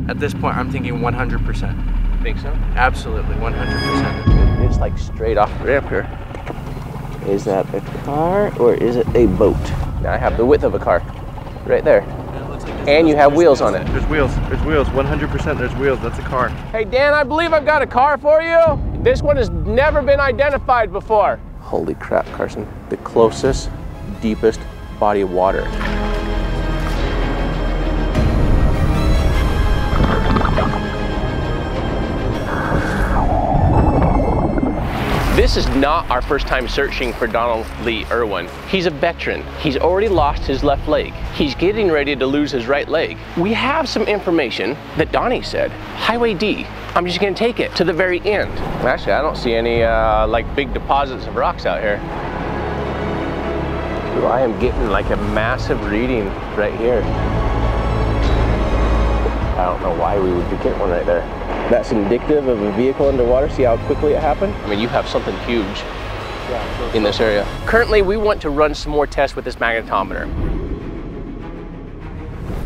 At this point, I'm thinking 100%. Think so? Absolutely, 100%. It's like straight off the ramp here. Is that a car or is it a boat? Now I have the width of a car right there. And you have wheels on it. There's wheels, 100% there's wheels, that's a car. Hey Dan, I believe I've got a car for you. This one has never been identified before. Holy crap, Carson. The closest, deepest body of water. This is not our first time searching for Donnie Erwin. He's a veteran. He's already lost his left leg. He's getting ready to lose his right leg. We have some information that Donnie said, Highway D. I'm just gonna take it to the very end. Actually, I don't see any like big deposits of rocks out here. Ooh, I am getting like a massive reading right here. I don't know why we would be getting one right there. That's indicative of a vehicle underwater. See how quickly it happened? I mean, you have something huge in this area. Currently, we want to run some more tests with this magnetometer.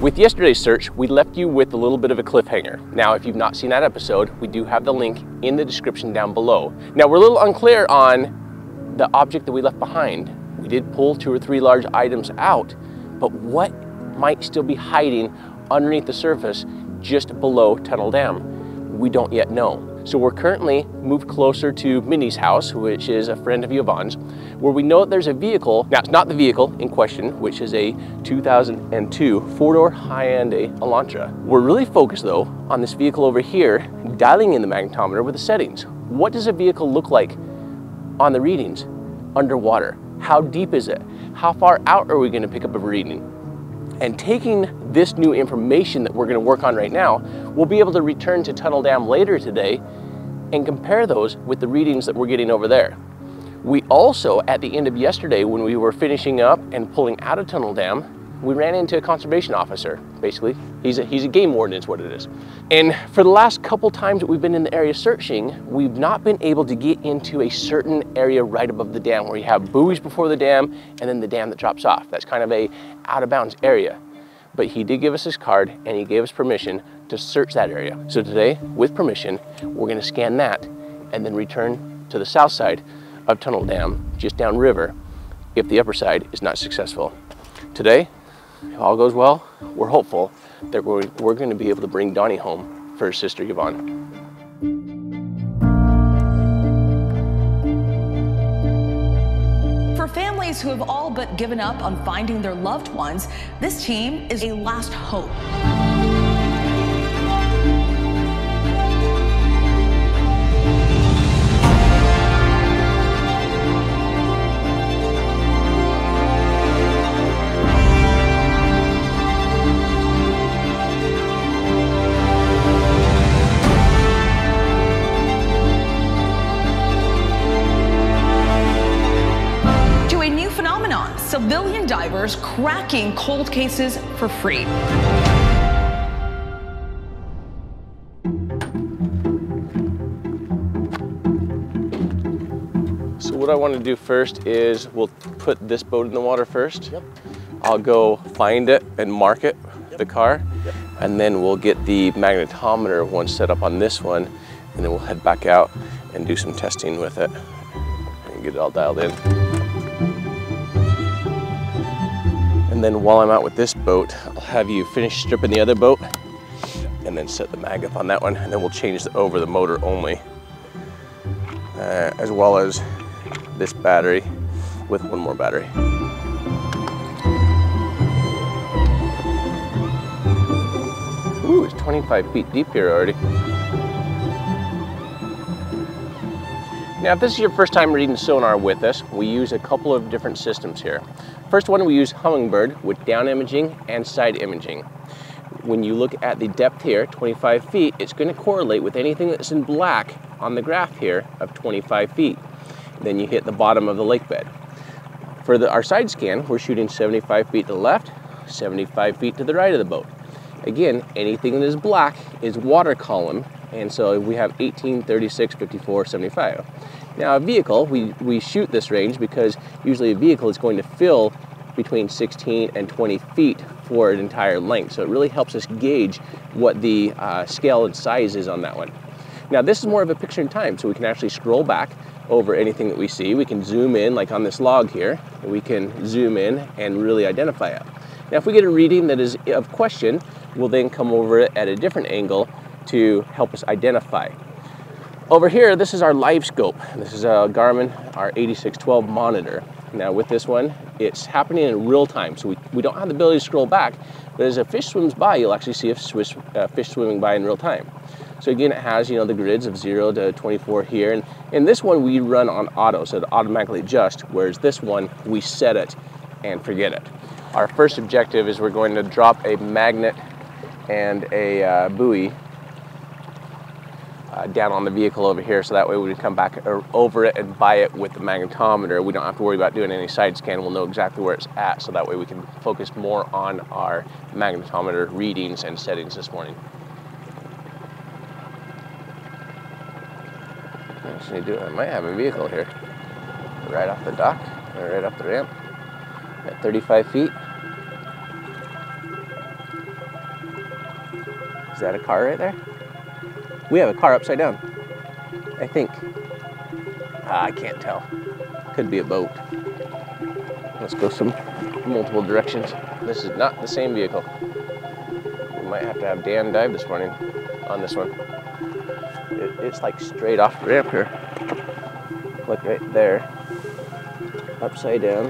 With yesterday's search, we left you with a little bit of a cliffhanger. Now, if you've not seen that episode, we do have the link in the description down below. Now, we're a little unclear on the object that we left behind. We did pull 2 or 3 large items out, but what might still be hiding underneath the surface just below Tunnel Dam? We don't yet know. So we're currently moved closer to Minnie's house, which is a friend of Yvonne's, where we know that there's a vehicle. Now, it's not the vehicle in question, which is a 2002 4-door Hyundai Elantra. We're really focused though on this vehicle over here, dialing in the magnetometer with the settings. What does a vehicle look like on the readings underwater? How deep is it? How far out are we going to pick up a reading? And taking this new information that we're going to work on right now, we'll be able to return to Tunnel Dam later today and compare those with the readings that we're getting over there. We also, at the end of yesterday, when we were finishing up and pulling out of Tunnel Dam, we ran into a conservation officer. Basically, he's a game warden is what it is. And for the last couple times that we've been in the area searching, we've not been able to get into a certain area right above the dam where you have buoys before the dam and then the dam that drops off. That's kind of a out of bounds area. But he did give us his card and he gave us permission to search that area. So today, with permission, we're gonna scan that and then return to the south side of Tunnel Dam, just downriver, if the upper side is not successful. Today, if all goes well, we're hopeful that we're going to be able to bring Donnie home for his sister Yvonne. For families who have all but given up on finding their loved ones, this team is a last hope. Civilian divers cracking cold cases for free. So what I want to do first is we'll put this boat in the water first. Yep. I'll go find it and mark it, the car, and then we'll get the magnetometer one set up on this one, and then we'll head back out and do some testing with it and get it all dialed in. And then while I'm out with this boat, I'll have you finish stripping the other boat and then set the mag up on that one, and then we'll change over the motor only, as well as this battery with one more battery. Ooh, it's 25 feet deep here already. Now, if this is your first time reading sonar with us, we use a couple of different systems here. First one, we use Hummingbird with down imaging and side imaging. When you look at the depth here, 25 feet, it's going to correlate with anything that's in black on the graph here of 25 feet. Then you hit the bottom of the lake bed. For our side scan, we're shooting 75 feet to the left, 75 feet to the right of the boat. Again, anything that is black is water column, and so we have 18, 36, 54, 75. Now a vehicle, we shoot this range because usually a vehicle is going to fill between 16 and 20 feet for an entire length. So it really helps us gauge what the scale and size is on that one. Now this is more of a picture in time, so we can actually scroll back over anything that we see. We can zoom in, like on this log here, we can zoom in and really identify it. Now if we get a reading that is of question, we'll then come over it at a different angle to help us identify. Over here, this is our live scope. This is a Garmin, our 8612 monitor. Now with this one, it's happening in real time, so we don't have the ability to scroll back, but as a fish swims by, you'll actually see a fish swimming by in real time. So again, it has, you know, the grids of 0 to 24 here, and this one we run on auto, so it automatically adjusts, whereas this one, we set it and forget it. Our first objective is we're going to drop a magnet and a buoy down on the vehicle over here, so that way when we come back over it and by it with the magnetometer, we don't have to worry about doing any side scan. We'll know exactly where it's at, so that way we can focus more on our magnetometer readings and settings this morning. I might have a vehicle here, right off the dock, or right off the ramp, at 35 feet. Is that a car right there? We have a car upside down, I think. I can't tell. Could be a boat. Let's go some multiple directions. This is not the same vehicle. We might have to have Dan dive this morning on this one. It's like straight off the ramp here. Look right there. Upside down.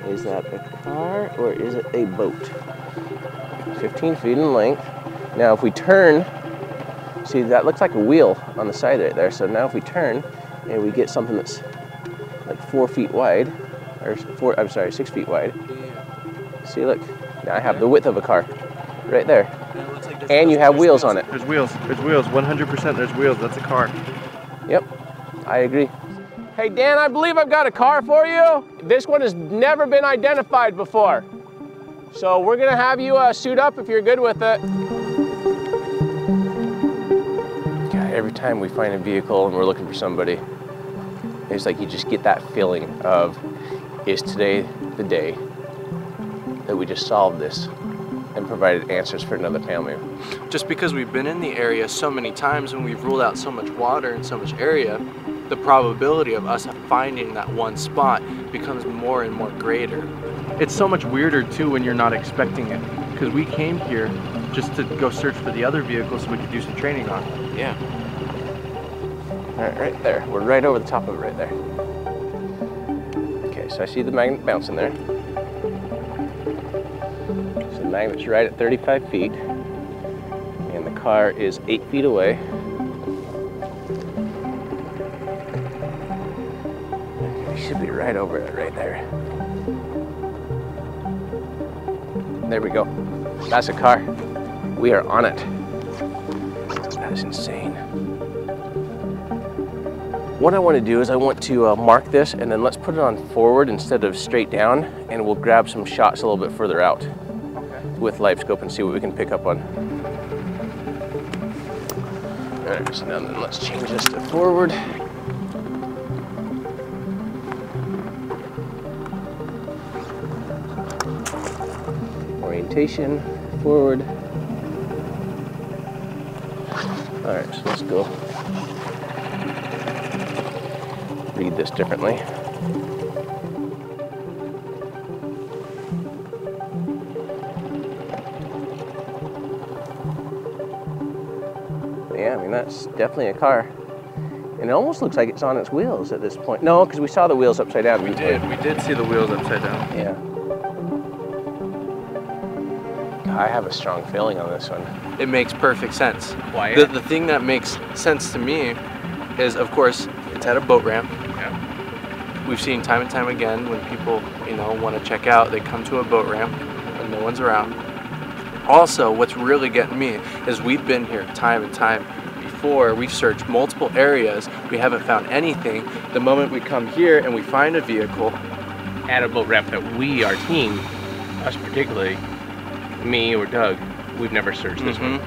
Is that a car or is it a boat? 15 feet in length. Now if we turn, see that looks like a wheel on the side right there. So now if we turn and we get something that's like 4 feet wide, or 6 feet wide. See, look, now I have the width of a car right there. And you have wheels on it. There's wheels, 100% there's wheels, that's a car. Yep, I agree. Hey Dan, I believe I've got a car for you. This one has never been identified before. So we're gonna have you suit up if you're good with it. God, every time we find a vehicle and we're looking for somebody, it's like you just get that feeling of, is today the day that we just solved this and provided answers for another family? Just because we've been in the area so many times and we've ruled out so much water and so much area, the probability of us finding that one spot becomes more and more greater. It's so much weirder too when you're not expecting it, because we came here just to go search for the other vehicle so we could do some training on it. Yeah. All right, right there. We're right over the top of it right there. Okay, so I see the magnet bouncing there. So the magnet's right at 35 feet, and the car is 8 feet away. We should be right over it right there. There we go. That's a car. We are on it. That is insane. What I want to do is I want to mark this, and then let's put it on forward instead of straight down, and we'll grab some shots a little bit further out with live scope and see what we can pick up on. All right, so now then let's change this to forward. Orientation, forward. All right, so let's go read this differently. Yeah, I mean, that's definitely a car. And it almost looks like it's on its wheels at this point. No, because we saw the wheels upside down. We did see the wheels upside down. Yeah. I have a strong feeling on this one. It makes perfect sense. Why? The thing that makes sense to me is, of course, it's at a boat ramp. Yeah. We've seen time and time again when people, want to check out, they come to a boat ramp and no one's around. Also, what's really getting me is we've been here time and time before. We've searched multiple areas. We haven't found anything. The moment we come here and we find a vehicle At a boat ramp that we, our team, us particularly, me or Doug, we've never searched this one.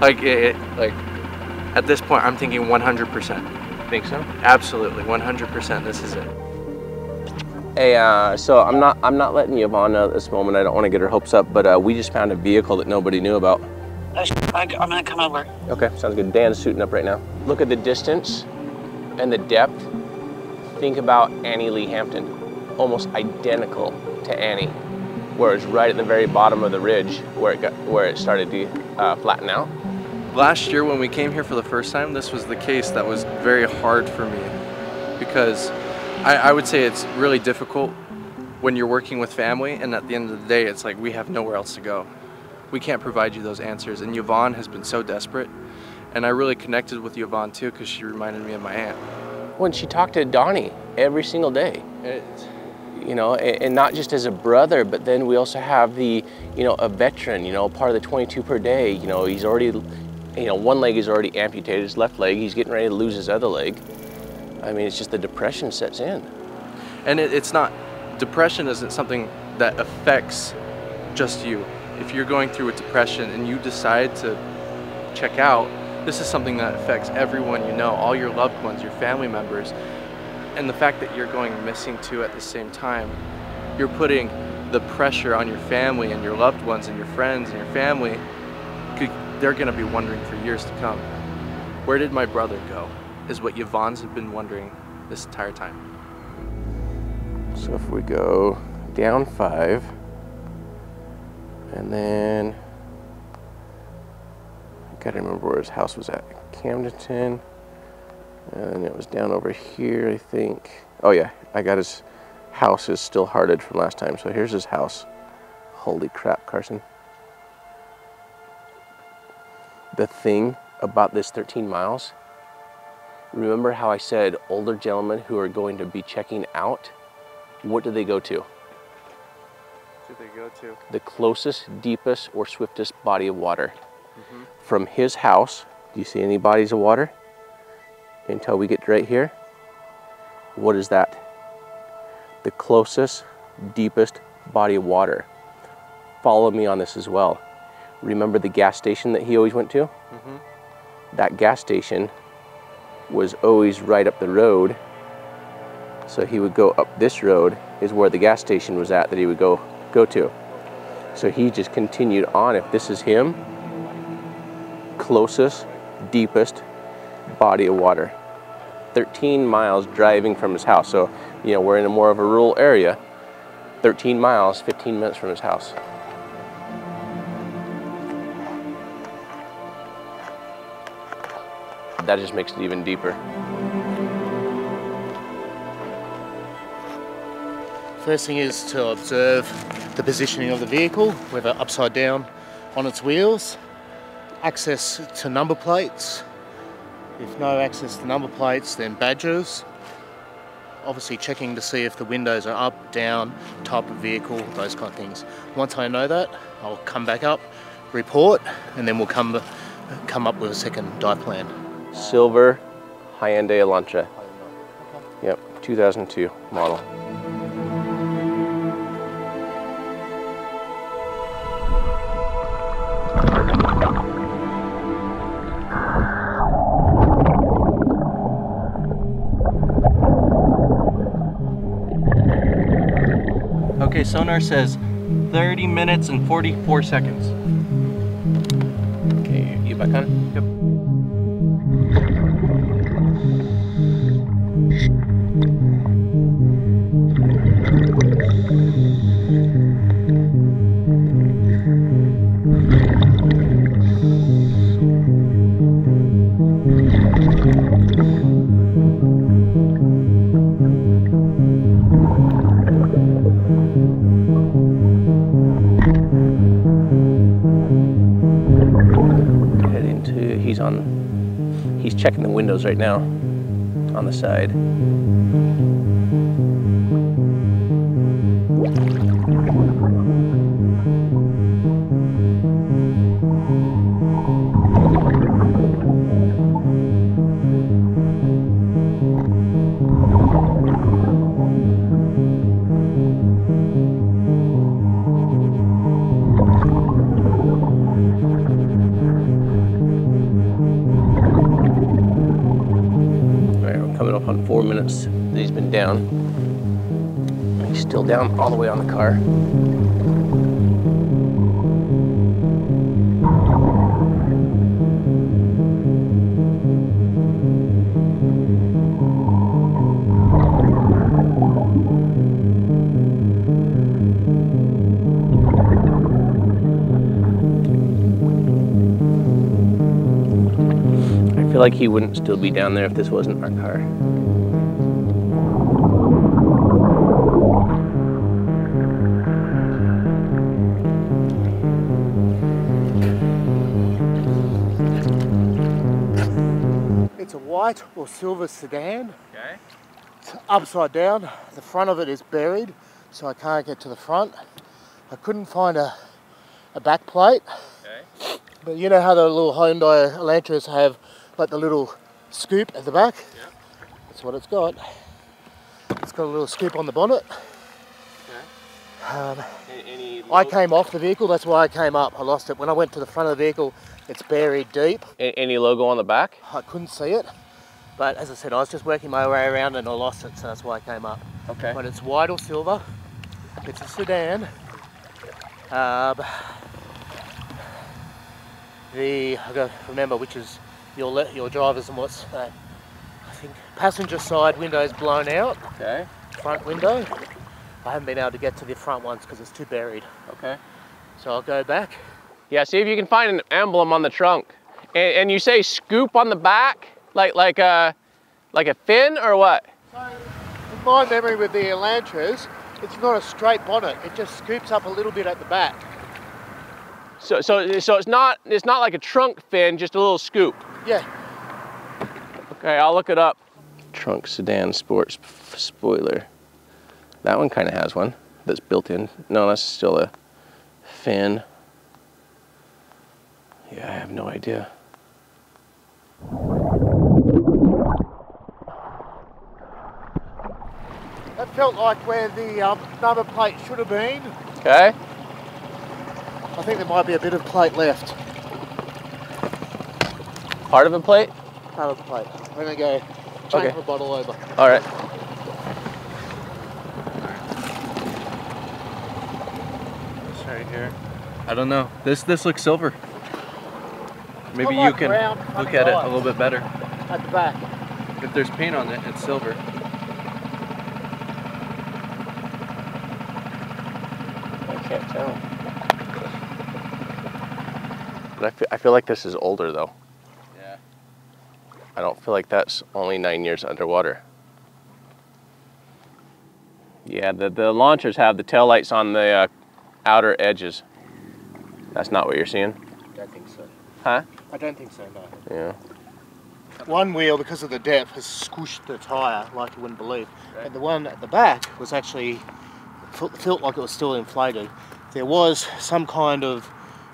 Like at this point, I'm thinking 100%. Think so? Absolutely, 100%. This is it. Hey, so I'm not letting Yvonne know at this moment. I don't want to get her hopes up, but we just found a vehicle that nobody knew about. I'm gonna come over. Okay, sounds good. Dan's suiting up right now. Look at the distance and the depth. Think about Annie Lee Hampton, almost identical to Annie, where it's right at the very bottom of the ridge where it started to flatten out. Last year when we came here for the first time, this was the case that was very hard for me, because I would say it's really difficult when you're working with family, and at the end of the day it's like we have nowhere else to go. We can't provide you those answers, and Yvonne has been so desperate, and I really connected with Yvonne too because she reminded me of my aunt. When she talked to Donnie every single day, you know, and not just as a brother, but then we also have the, you know, a veteran, you know, part of the 22 per day. You know, he's already, you know, one leg is already amputated, his left leg, he's getting ready to lose his other leg. I mean, it's just the depression sets in. And it's not, depression isn't something that affects just you. If you're going through a depression and you decide to check out, this is something that affects everyone you know, all your loved ones, your family members. And the fact that you're going missing too at the same time, you're putting the pressure on your family and your loved ones and your friends and your family. They're gonna be wondering for years to come, where did my brother go? Is what Yvonne's have been wondering this entire time. So if we go down 5, and then I gotta remember where his house was at. Camdenton, and it was down over here, I think. Oh yeah, I got his house is still hearted from last time. So here's his house. Holy crap, Carson. The thing about this 13 miles, remember how I said older gentlemen who are going to be checking out, what do they go to? What do they go to? The closest, deepest, or swiftest body of water. From his house, do you see any bodies of water? Until we get right here, what is that? The closest, deepest body of water. Follow me on this as well. Remember the gas station that he always went to? That gas station was always right up the road. So he would go up this road is where the gas station was at that he would go to. So he just continued on. If this is him, closest, deepest body of water. 13 miles driving from his house. So, you know, we're in a more of a rural area. 13 miles, 15 minutes from his house. That just makes it even deeper. First thing is to observe the positioning of the vehicle, whether upside down on its wheels, access to number plates. If no access to number plates, then badges. Obviously checking to see if the windows are up, down, type of vehicle, those kind of things. Once I know that, I'll come back up, report, and then we'll come up with a second dive plan. Silver Hyundai Elantra. Yep, 2002 model. Okay, sonar says 30 minutes and 44 seconds. Okay, you back on? Yep. He's checking the windows right now on the side. Coming up on 4 minutes that he's been down. Still down all the way on the car. I feel like he wouldn't still be down there if this wasn't our car. It's a white or silver sedan. Okay. It's upside down. The front of it is buried, so I can't get to the front. I couldn't find a back plate. Okay. But you know how the little Hyundai Elantras have like the little scoop at the back? Yeah. That's what it's got. It's got a little scoop on the bonnet. Okay. I came off the vehicle, that's why I came up. I lost it. When I went to the front of the vehicle, it's buried deep. Any logo on the back? I couldn't see it. But as I said, I was just working my way around and I lost it, so that's why I came up. Okay. But it's white or silver. It's a sedan. I gotta remember which is your driver's and what's I think passenger side window's blown out. Okay. Front window. I haven't been able to get to the front ones because it's too buried. Okay. So I'll go back. Yeah, see if you can find an emblem on the trunk. And you say scoop on the back? Like a fin or what? So, in my memory with the Elantras, it's not a straight bonnet. It just scoops up a little bit at the back. So it's not like a trunk fin, just a little scoop. Yeah. Okay, I'll look it up. Trunk sedan sports spoiler. That one kind of has one that's built in. No, that's still a fin. Yeah, I have no idea. That felt like where the number plate should have been. Okay. I think there might be a bit of plate left. Part of a plate? Part of the plate. I'm gonna go change Okay. the bottle over. All right. This right here. I don't know. This looks silver. Maybe Not you like can round, look funny at it a lines little bit better. At the back. If there's paint on it, it's silver. I can't tell. But I feel like this is older though. Yeah. I don't feel like that's only 9 years underwater. Yeah, the launchers have the taillights on the outer edges. That's not what you're seeing? I don't think so. Huh? I don't think so, no. Yeah. One wheel, because of the depth, has squished the tyre like you wouldn't believe. Right. And the one at the back was actually, felt like it was still inflated. There was some kind of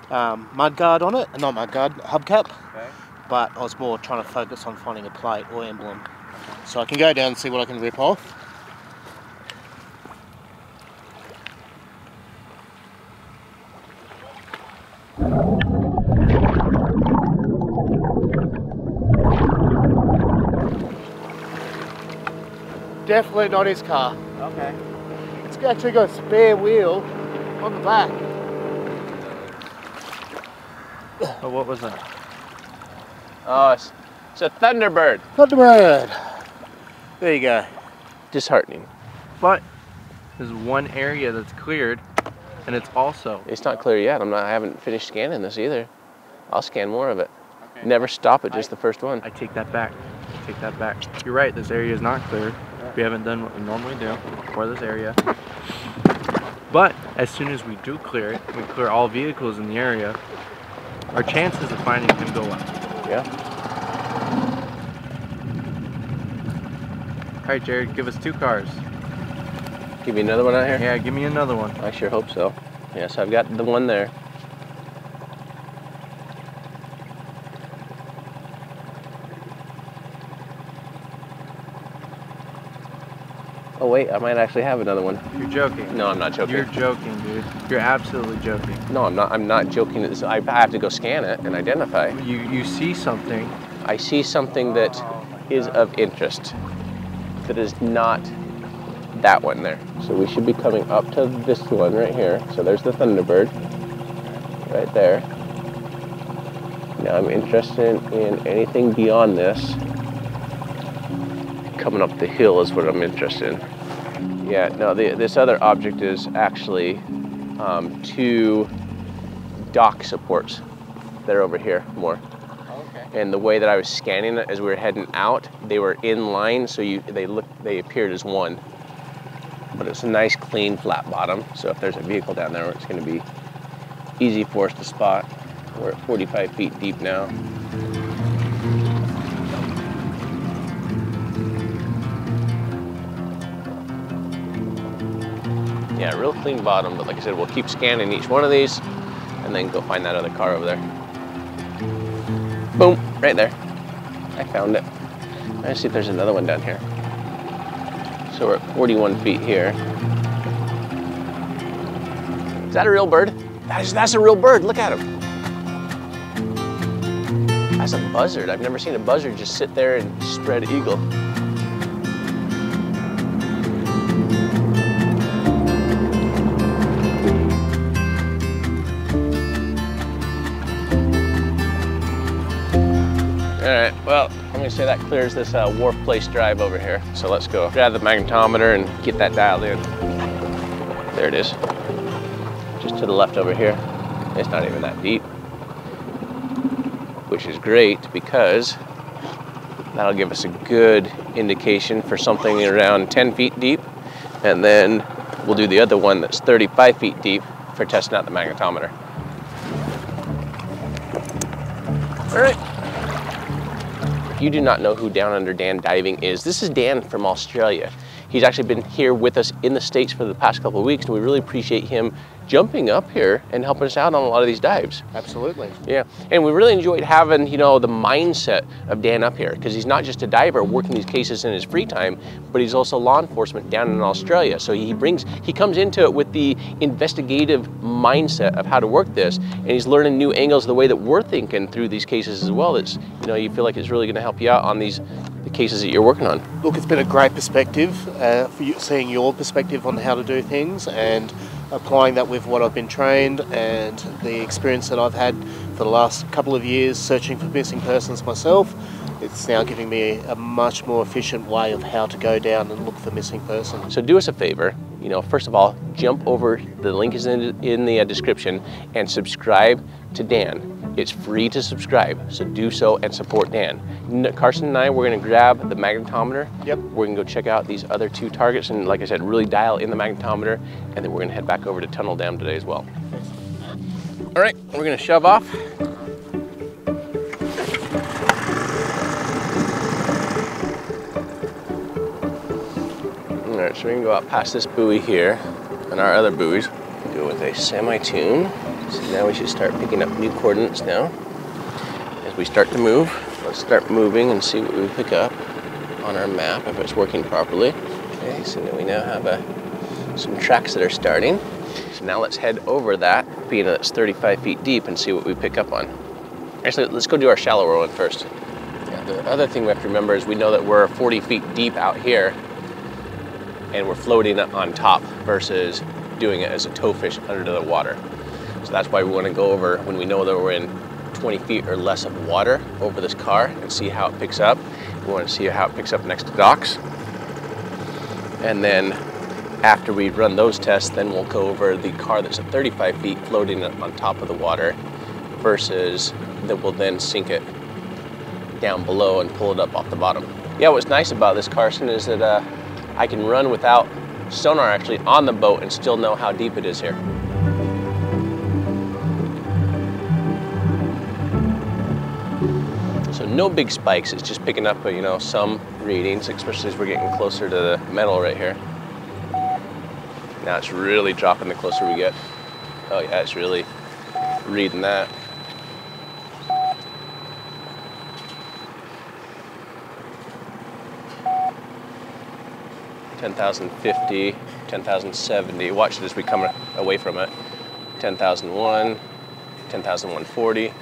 mud guard on it, not mud guard, hubcap. Okay. But I was more trying to focus on finding a plate or emblem. So I can go down and see what I can rip off. Definitely not his car. Okay. It's actually got a spare wheel on the back. Oh, what was that? Oh, it's a Thunderbird. Thunderbird. There you go. Disheartening. But there's one area that's cleared, and it's also. It's not clear yet. I haven't finished scanning this either. I'll scan more of it. Okay. Never stop at just the first one. I take that back. I take that back. You're right. This area is not cleared. We haven't done what we normally do for this area. But as soon as we do clear it, we clear all vehicles in the area, our chances of finding him go up. Yeah. All right, Jared, give us 2 cars. Give me another one out here? Yeah, give me another one. I sure hope so. Yes, I've got the one there. Oh wait, I might actually have another one. You're joking. No, I'm not joking. You're joking, dude. You're absolutely joking. No, I'm not joking. I have to go scan it and identify. You see something. I see something that is of interest, that is not that one there. So we should be coming up to this one right here. So there's the Thunderbird right there. Now I'm interested in anything beyond this. Coming up the hill is what I'm interested in. Yeah, no, this other object is actually 2 dock supports. They're over here more. Okay. And the way that I was scanning it as we were heading out, they were in line, so they appeared as one. But it's a nice, clean, flat bottom. So if there's a vehicle down there, it's going to be easy for us to spot. We're at 45 feet deep now. Yeah, real clean bottom, but like I said, we'll keep scanning each one of these and then go find that other car over there. Boom, right there. I found it. Let's see if there's another one down here. So we're at 41 feet here. Is that a real bird? That's a real bird, look at him. That's a buzzard. I've never seen a buzzard just sit there and spread eagle. All right, well, I'm gonna say that clears this Wharf Place Drive over here. So let's go grab the magnetometer and get that dialed in. There it is. Just to the left over here. It's not even that deep, which is great because that'll give us a good indication for something around 10 feet deep. And then we'll do the other one that's 35 feet deep for testing out the magnetometer. All right. If you do not know who Down Under Dan Diving is, this is Dan from Australia. He's actually been here with us in the States for the past couple of weeks, and we really appreciate him jumping up here and helping us out on a lot of these dives. Absolutely. Yeah, and we really enjoyed having, you know, the mindset of Dan up here, because he's not just a diver working these cases in his free time, but he's also law enforcement down in Australia. So he comes into it with the investigative mindset of how to work this, and he's learning new angles the way that we're thinking through these cases as well. That's, you know, you feel like it's really going to help you out on the cases that you're working on. Look, it's been a great perspective for you, seeing your perspective on how to do things and applying that with what I've been trained and the experience that I've had for the last couple of years searching for missing persons myself. It's now giving me a much more efficient way of how to go down and look for missing persons. So do us a favor, you know, first of all, jump over, the link is in the description, and subscribe to Dan. It's free to subscribe, so do so and support Dan. Carson and I, we're gonna grab the magnetometer. Yep. We're gonna go check out these other 2 targets, and like I said, really dial in the magnetometer, and then we're gonna head back over to Tunnel Dam today as well. All right, we're gonna shove off. All right, so we can go out past this buoy here, and our other buoys. Go with a semi-tune. So now we should start picking up new coordinates now. As we start to move, let's start moving and see what we pick up on our map, if it's working properly. Okay, so now we now have some tracks that are starting. So now let's head over that, being that it's 35 feet deep, and see what we pick up on. Actually, let's go do our shallower one first. Yeah, the other thing we have to remember is we know that we're 40 feet deep out here, and we're floating on top versus doing it as a towfish under the water. So that's why we want to go over, when we know that we're in 20 feet or less of water, over this car and see how it picks up. We want to see how it picks up next to docks. And then after we run those tests, then we'll go over the car that's at 35 feet floating on top of the water versus that will then sink it down below and pull it up off the bottom. Yeah, what's nice about this, Carson, is that I can run without sonar actually on the boat and still know how deep it is here. So no big spikes, it's just picking up, you know, some readings, especially as we're getting closer to the metal right here. Now it's really dropping the closer we get. Oh yeah, it's really reading that. $10,050, $10,070. Watch it as we come away from it. 10,001, 10,140.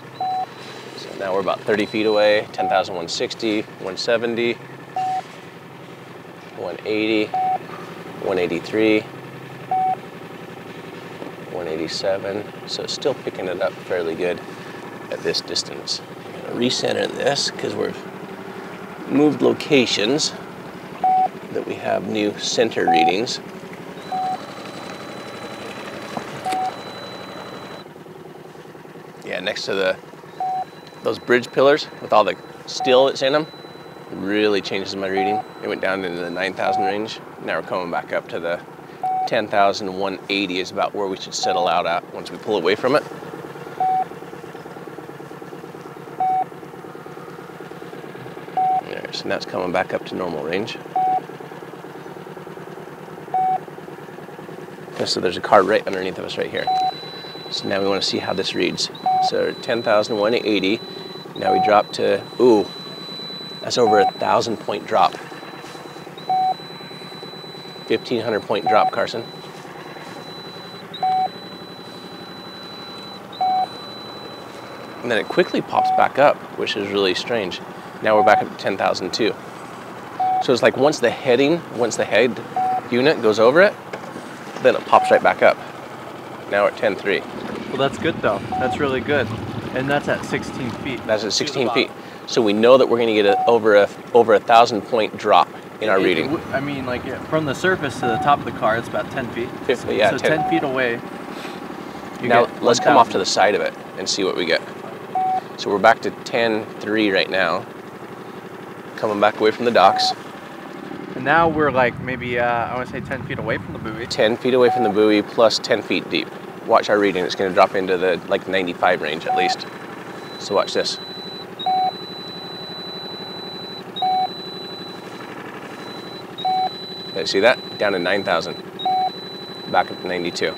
So now we're about 30 feet away. 10,160, 170, 180, 183, 187. So it's still picking it up fairly good at this distance. I'm gonna recenter this because we've moved locations that we have new center readings. Yeah, next to those bridge pillars with all the steel that's in them, really changes my reading. It went down into the 9,000 range. Now we're coming back up to the 10,180 is about where we should settle out at once we pull away from it. There, so now it's coming back up to normal range. Okay, so there's a car right underneath of us right here. So now we want to see how this reads. So 10,180. Now we drop to, ooh, that's over 1,000 point drop. 1,500 point drop, Carson. And then it quickly pops back up, which is really strange. Now we're back up to 10,002. So it's like once the head unit goes over it, then it pops right back up. Now we're at 10.3. Well, that's good though. That's really good. And that's at 16 feet. That's at 16 feet. So we know that we're going to get over a 1,000 point drop in our reading. I mean, like from the surface to the top of the car, it's about 10 feet. 50, yeah, so 10 feet away. Now let's come off to the side of it and see what we get. So we're back to 10.3 right now. Coming back away from the docks. And now we're like maybe, I want to say 10 feet away from the buoy. 10 feet away from the buoy plus 10 feet deep. Watch our reading. It's going to drop into the like 95 range at least. So watch this. See that? Down to 9,000. Back up to 92.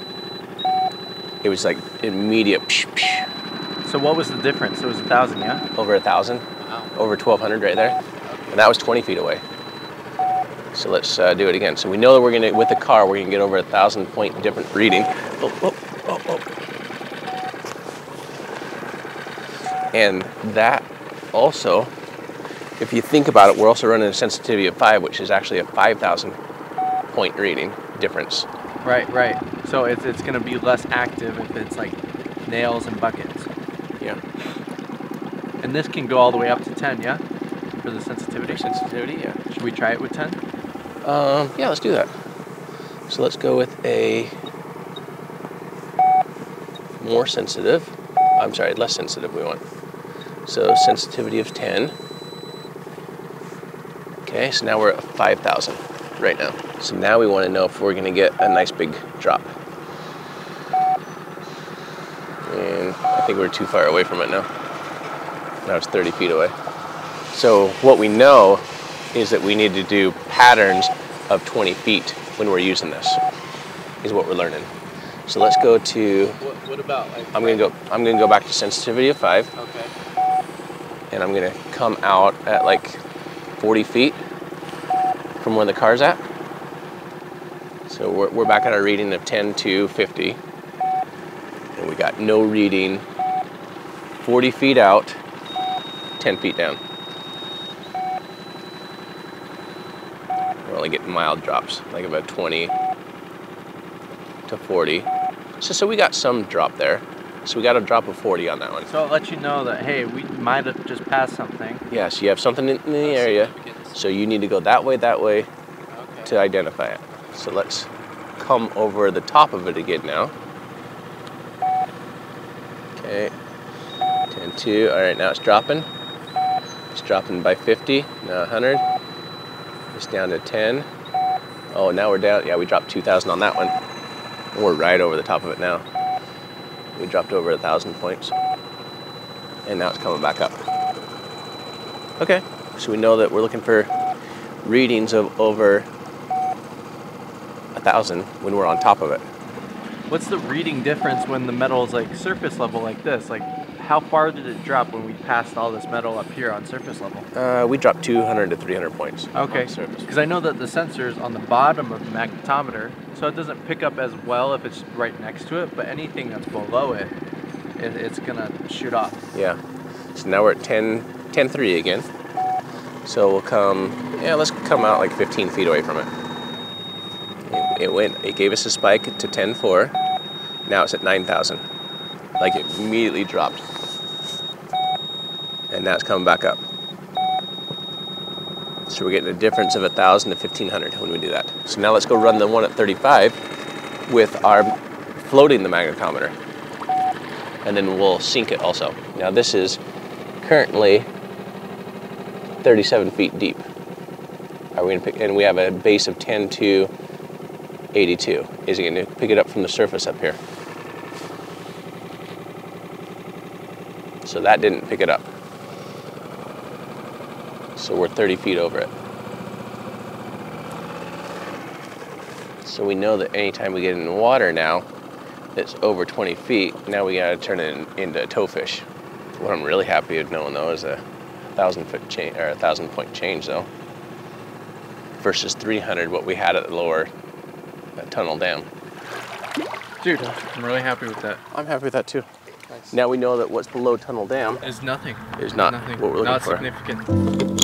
It was like immediate. Psh, psh. So what was the difference? It was 1,000, yeah? Over 1,000. Wow. Over 1,200 right there. And that was 20 feet away. So let's do it again. So we know that we're going to, with the car, we're going to get over 1,000 point different reading. Oh, oh, oh, oh. And that also, if you think about it, we're also running a sensitivity of 5, which is actually a 5,000 point reading difference. Right, right. So it's going to be less active if it's like nails and buckets. Yeah. And this can go all the way up to 10, yeah? For the sensitivity? Sensitivity, yeah. Should we try it with 10? Yeah, let's do that. So let's go with a more sensitive. I'm sorry, less sensitive we want. So sensitivity of 10. Okay, so now we're at 5,000 right now. So now we want to know if we're going to get a nice big drop. And I think we're too far away from it now. Now it's 30 feet away. So what we know is that we need to do patterns of 20 feet when we're using this, is what we're learning. So let's go to, what about like I'm gonna go back to sensitivity of 5. Okay. And I'm gonna come out at like 40 feet from where the car's at. So we're back at our reading of 10 to 50. And we got no reading 40 feet out, 10 feet down. We're only getting mild drops, like about 20 to 40. So we got some drop there. So we got a drop of 40 on that one. So it lets you know that, hey, we might have just passed something. Yeah, so you have something in the area. So you need to go that way, okay, to identify it. So let's come over the top of it again now. Okay, 10-2, all right, now it's dropping. It's dropping by 50, now 100. It's down to 10. Oh, now we're down, yeah, we dropped 2,000 on that one. And we're right over the top of it now. We dropped over 1,000 points. And now it's coming back up. Okay, so we know that we're looking for readings of over 1,000 when we're on top of it. What's the reading difference when the metal is like surface level like this? Like how far did it drop when we passed all this metal up here on surface level? We dropped 200 to 300 points. Okay, because I know that the sensor's on the bottom of the magnetometer, so it doesn't pick up as well if it's right next to it, but anything that's below it, it's gonna shoot off. Yeah, so now we're at 10.3 again. So we'll come, yeah, let's come out like 15 feet away from it. It gave us a spike to 10.4. Now it's at 9,000. Like it immediately dropped. And now it's coming back up. So we're getting a difference of 1,000 to 1,500 when we do that. So now let's go run the one at 35 with our floating the magnetometer. And then we'll sync it also. Now this is currently 37 feet deep. Are we gonna pick, and we have a base of 10 to 82. Is it gonna pick it up from the surface up here? So that didn't pick it up. So we're 30 feet over it. So we know that anytime we get in the water now, that's over 20 feet, now we gotta turn it into a towfish. What I'm really happy with knowing though is a 1,000-foot change, or 1,000-point change though, versus 300 what we had at the lower tunnel dam. Dude, I'm really happy with that. I'm happy with that too. Nice. Now we know that what's below tunnel dam Is nothing. is not Nothing. what we're looking Not for. significant.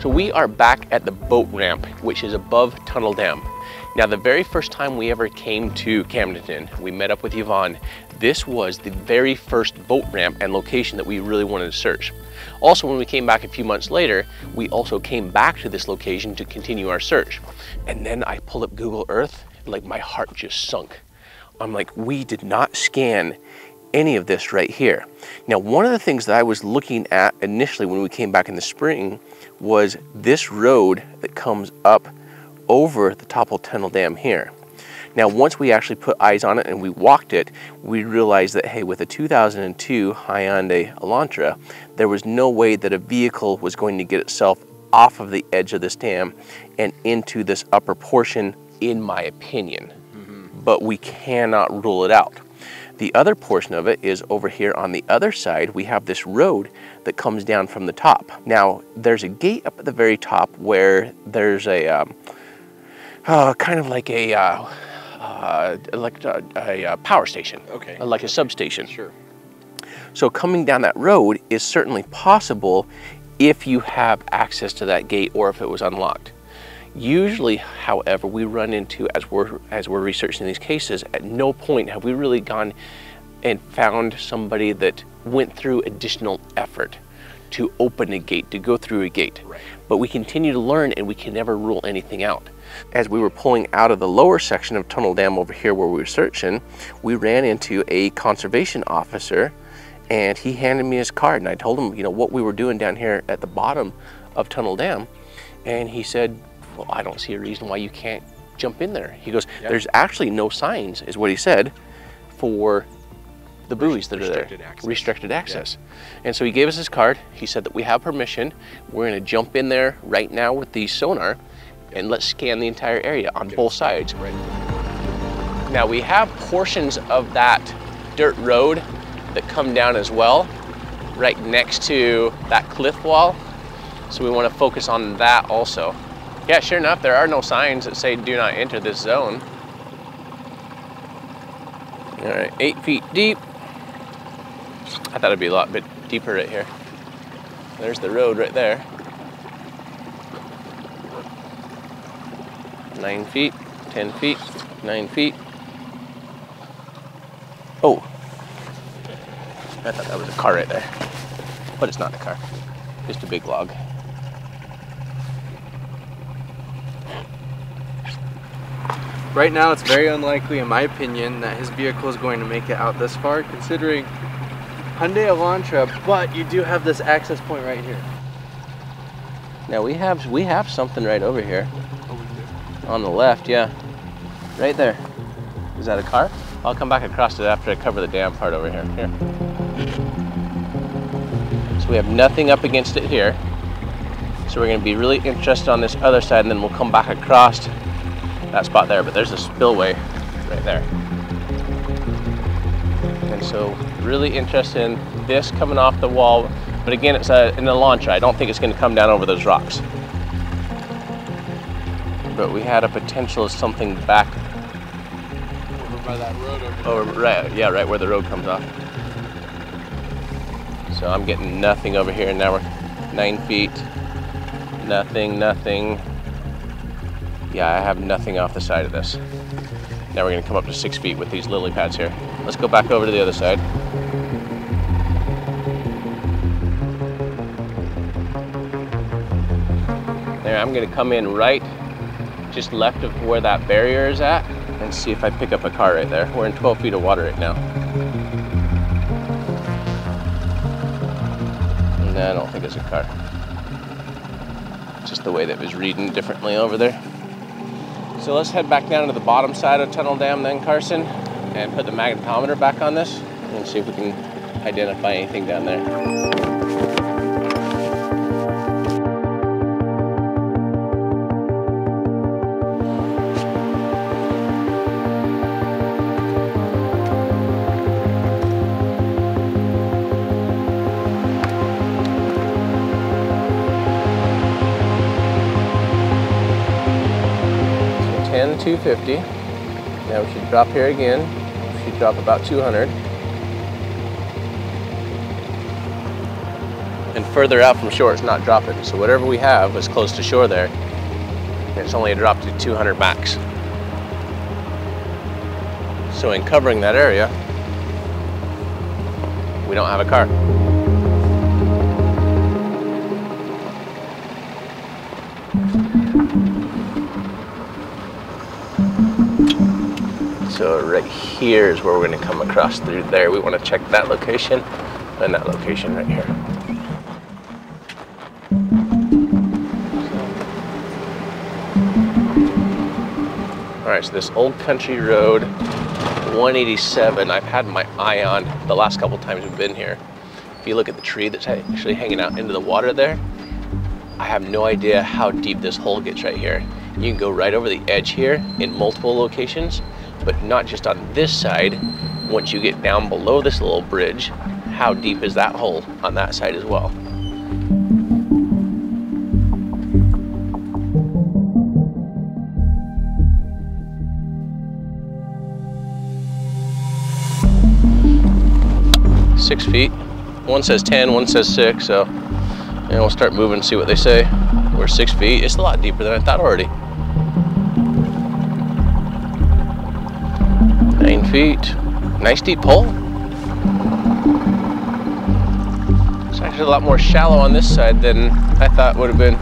So we are back at the boat ramp, which is above Tunnel Dam. Now, the very first time we ever came to Camdenton, we met up with Yvonne. This was the very first boat ramp and location that we really wanted to search. Also, when we came back a few months later, we also came back to this location to continue our search. And then I pulled up Google Earth, like my heart just sunk. I'm like, we did not scan any of this right here. Now, one of the things that I was looking at initially when we came back in the spring was this road that comes up over the top of Tunnel Dam here. Now, once we actually put eyes on it and we walked it, we realized that, hey, with a 2002 Hyundai Elantra, there was no way that a vehicle was going to get itself off of the edge of this dam and into this upper portion, in my opinion. But we cannot rule it out. The other portion of it is over here on the other side. We have this road that comes down from the top. Now, there's a gate up at the very top where there's a kind of like a power station. Okay. Like a substation. Sure. So coming down that road is certainly possible if you have access to that gate or if it was unlocked. Usually, however, we run into, as we're researching these cases, at no point have we really gone and found somebody that went through additional effort to open a gate, to go through a gate. Right. But we continue to learn and we can never rule anything out. As we were pulling out of the lower section of Tunnel Dam over here where we were searching, we ran into a conservation officer and he handed me his card, and I told him, you know, what we were doing down here at the bottom of Tunnel Dam, and he said, well, I don't see a reason why you can't jump in there. He goes, there's actually no signs, is what he said, for the buoys that are there. Restricted access. Yeah. And so he gave us his card. He said that we have permission. We're gonna jump in there right now with the sonar and let's scan the entire area on both sides. Right. Now we have portions of that dirt road that come down as well, right next to that cliff wall. So we wanna focus on that also. Yeah, sure enough, there are no signs that say do not enter this zone. All right, 8 feet deep. I thought it'd be a lot bit deeper right here. There's the road right there. 9 feet, 10 feet, 9 feet. Oh, I thought that was a car right there, but it's not a car, just a big log. Right now, it's very unlikely, in my opinion, that his vehicle is going to make it out this far, considering Hyundai Elantra, but you do have this access point right here. Now we have something right over here. On the left, yeah. Right there. Is that a car? I'll come back across it after I cover the dam part over here. Here. So we have nothing up against it here. So we're gonna be really interested on this other side, and then we'll come back across that spot there, but there's a spillway right there. And so really interested in this coming off the wall But again, it's an Elantra. I don't think it's going to come down over those rocks. But we had a potential of something back Over by that road over there. over, right, yeah, right where the road comes off. So I'm getting nothing over here. Now we're 9 feet. Nothing, nothing. Yeah, I have nothing off the side of this. Now we're gonna come up to 6 feet with these lily pads here. Let's go back over to the other side. There, I'm gonna come in right just left of where that barrier is at and see if I pick up a car right there. We're in 12 feet of water right now. No, I don't think it's a car. Just the way that it was reading differently over there. So let's head back down to the bottom side of Tunnel Dam then, Carson, and put the magnetometer back on this and see if we can identify anything down there. So 10,250. Now we should drop here again. We should drop about 200. And further out from shore, it's not dropping. So whatever we have is close to shore there. It's only a drop to 200 max. So in covering that area, we don't have a car. So right here is where we're going to come across through there. We want to check that location and that location right here. Alright, so this old country road 187 I've had my eye on the last couple times we've been here. If you look at the tree that's actually hanging out into the water there, I have no idea how deep this hole gets right here. You can go right over the edge here in multiple locations, but not just on this side. Once you get down below this little bridge, how deep is that hole on that side as well? Six feet. One says 10, one says 6, so and we'll start moving and see what they say. We're 6 feet. It's a lot deeper than I thought already. 9 feet. Nice deep hole. It's actually a lot more shallow on this side than I thought would have been.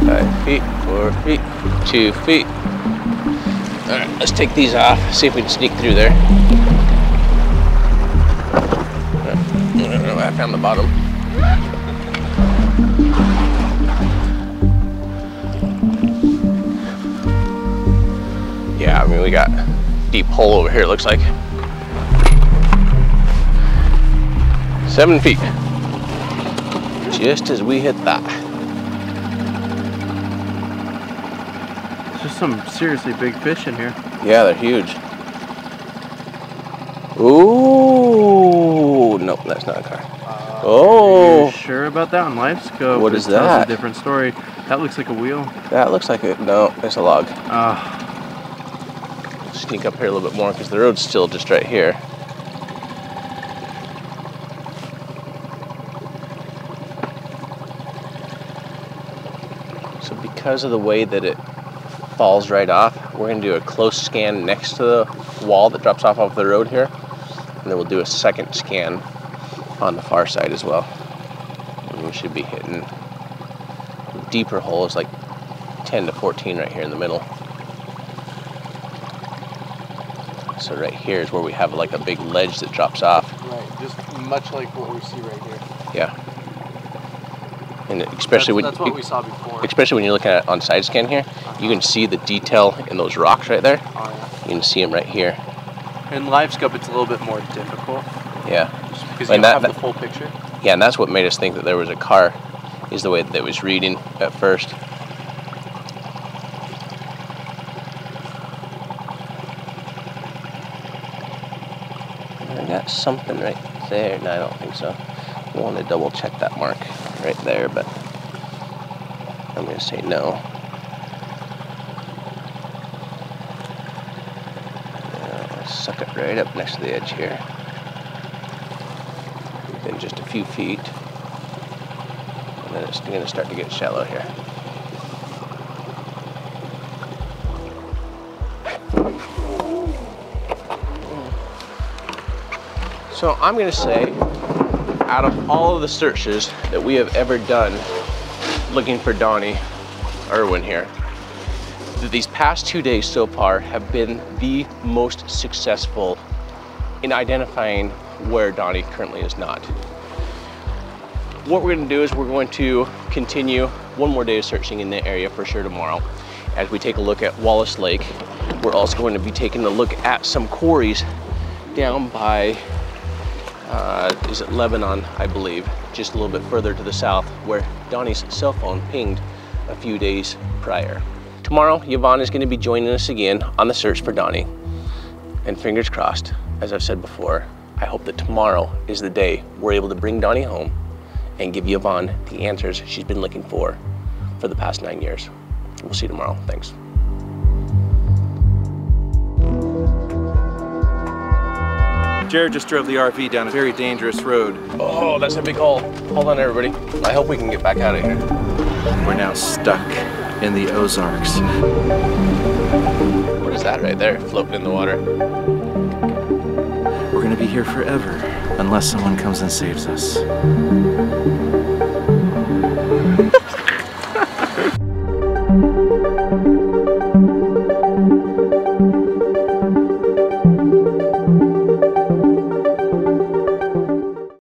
5 feet, 4 feet, 2 feet. All right, let's take these off, see if we can sneak through there. I found the bottom. Yeah, I mean, we got a deep hole over here, it looks like. 7 feet. Just as we had thought. There's some seriously big fish in here. Yeah, they're huge. Ooh, nope, that's not a car. Oh, Are you sure about that on live scope? What is It tells that? a different story. That looks like a wheel. that looks like it. No, it's a log. Ah, Sneak up here a little bit more because the road's still just right here. So because of the way that it falls right off, we're going to do a close scan next to the wall that drops off the road here, and then we'll do a second scan on the far side as well. And we should be hitting deeper holes like 10 to 14 right here in the middle. So right here is where we have like a big ledge that drops off. right. Just much like what we see right here. Yeah. And especially That's what we saw before. especially when you're looking at it on side scan here, you can see the detail in those rocks right there. Oh, yeah. You can see them right here. In live scope, it's a little bit more difficult. Yeah. Just because you And don't that- have the full picture. Yeah, and that's what made us think that there was a car, is the way that it was reading at first. I got got something right there. No, I don't think so. I want to double check that mark right there, but I'm going to say no. Suck it right up next to the edge here. Within just a few feet. And then it's going to start to get shallow here. So I'm going to say, out of all of the searches that we have ever done looking for Donnie Erwin here, that these past 2 days so far have been the most successful in identifying where Donnie currently is not. What we're going to do is we're going to continue one more day of searching in the area for sure tomorrow. As we take a look at Wallace Lake, we're also going to be taking a look at some quarries down by is it Lebanon, I believe, just a little bit further to the south, where Donnie's cell phone pinged a few days prior. Tomorrow, Yvonne is going to be joining us again on the search for Donnie. And fingers crossed, as I've said before, I hope that tomorrow is the day we're able to bring Donnie home and give Yvonne the answers she's been looking for the past 9 years. We'll see you tomorrow. Thanks. Jared just drove the RV down a very dangerous road. Oh, that's a big hole. Hold on, everybody. I hope we can get back out of here. We're now stuck in the Ozarks. What is that right there, floating in the water? We're gonna be here forever, unless someone comes and saves us.